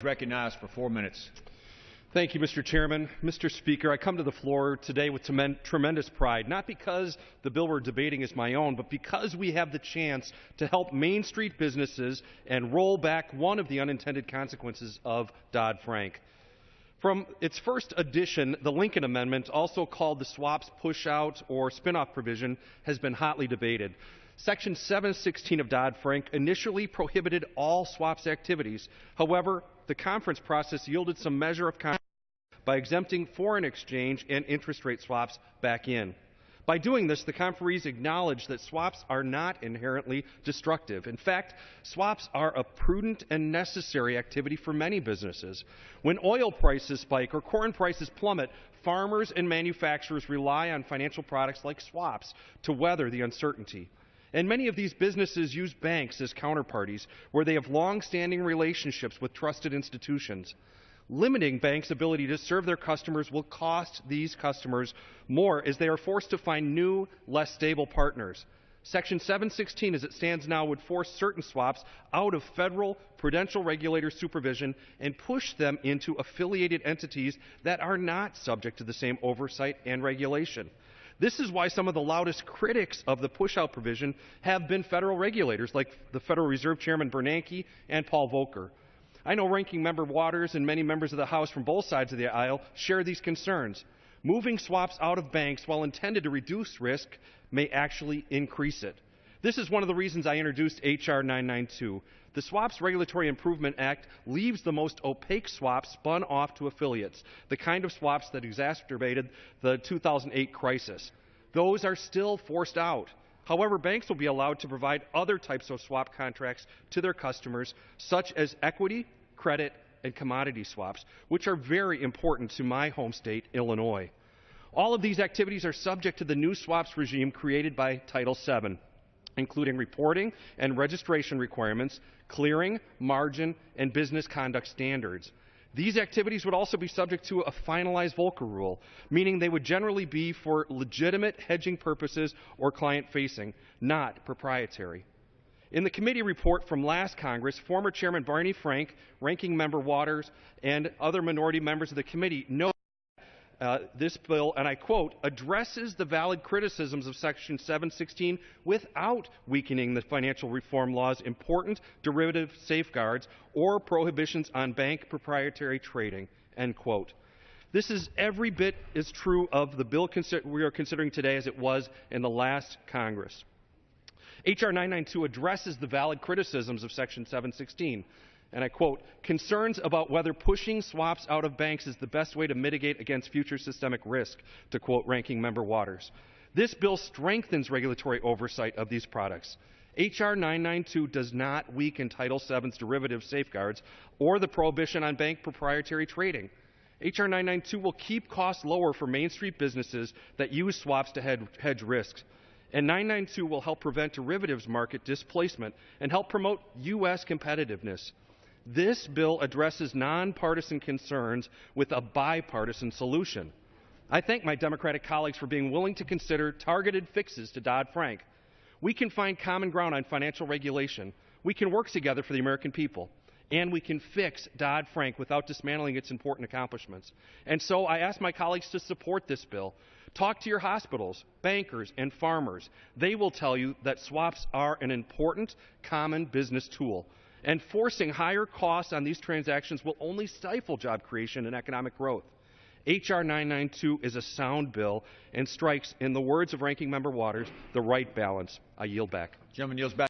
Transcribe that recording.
Recognized for 4 minutes. Thank you, Mr. Chairman. Mr. Speaker, I come to the floor today with tremendous pride, not because the bill we're debating is my own, but because we have the chance to help Main Street businesses and roll back one of the unintended consequences of Dodd-Frank. From its first edition, the Lincoln Amendment, also called the swaps push-out or spin-off provision, has been hotly debated. Section 716 of Dodd-Frank initially prohibited all swaps activities. However, the conference process yielded some measure of compromise by exempting foreign exchange and interest rate swaps back in. By doing this, the conferees acknowledged that swaps are not inherently destructive. In fact, swaps are a prudent and necessary activity for many businesses. When oil prices spike or corn prices plummet, farmers and manufacturers rely on financial products like swaps to weather the uncertainty. And many of these businesses use banks as counterparties, where they have long-standing relationships with trusted institutions. Limiting banks' ability to serve their customers will cost these customers more as they are forced to find new, less stable partners. Section 716, as it stands now, would force certain swaps out of federal prudential regulator supervision and push them into affiliated entities that are not subject to the same oversight and regulation. This is why some of the loudest critics of the push-out provision have been federal regulators, like the Federal Reserve Chairman Bernanke and Paul Volcker. I know Ranking Member Waters and many members of the House from both sides of the aisle share these concerns. Moving swaps out of banks, while intended to reduce risk, may actually increase it. This is one of the reasons I introduced H.R. 992. The Swaps Regulatory Improvement Act leaves the most opaque swaps spun off to affiliates, the kind of swaps that exacerbated the 2008 crisis. Those are still forced out. However, banks will be allowed to provide other types of swap contracts to their customers, such as equity, credit, and commodity swaps, which are very important to my home state, Illinois. All of these activities are subject to the new swaps regime created by Title VII, including reporting and registration requirements, clearing, margin, and business conduct standards. These activities would also be subject to a finalized Volcker rule, meaning they would generally be for legitimate hedging purposes or client-facing, not proprietary. In the committee report from last Congress, former Chairman Barney Frank, Ranking Member Waters, and other minority members of the committee noted this bill, and I quote, addresses the valid criticisms of Section 716 without weakening the financial reform law's important derivative safeguards or prohibitions on bank proprietary trading, end quote. This is every bit as true of the bill we are considering today as it was in the last Congress. H.R. 992 addresses the valid criticisms of Section 716. And I quote, concerns about whether pushing swaps out of banks is the best way to mitigate against future systemic risk, to quote Ranking Member Waters. This bill strengthens regulatory oversight of these products. H.R. 992 does not weaken Title VII's derivative safeguards or the prohibition on bank proprietary trading. H.R. 992 will keep costs lower for Main Street businesses that use swaps to hedge risks. And 992 will help prevent derivatives market displacement and help promote U.S. competitiveness. This bill addresses nonpartisan concerns with a bipartisan solution. I thank my Democratic colleagues for being willing to consider targeted fixes to Dodd-Frank. We can find common ground on financial regulation. We can work together for the American people. And we can fix Dodd-Frank without dismantling its important accomplishments. And so I ask my colleagues to support this bill. Talk to your hospitals, bankers, and farmers. They will tell you that swaps are an important common business tool. And forcing higher costs on these transactions will only stifle job creation and economic growth. H.R. 992 is a sound bill and strikes, in the words of Ranking Member Waters, the right balance. I yield back. Gentleman yields back.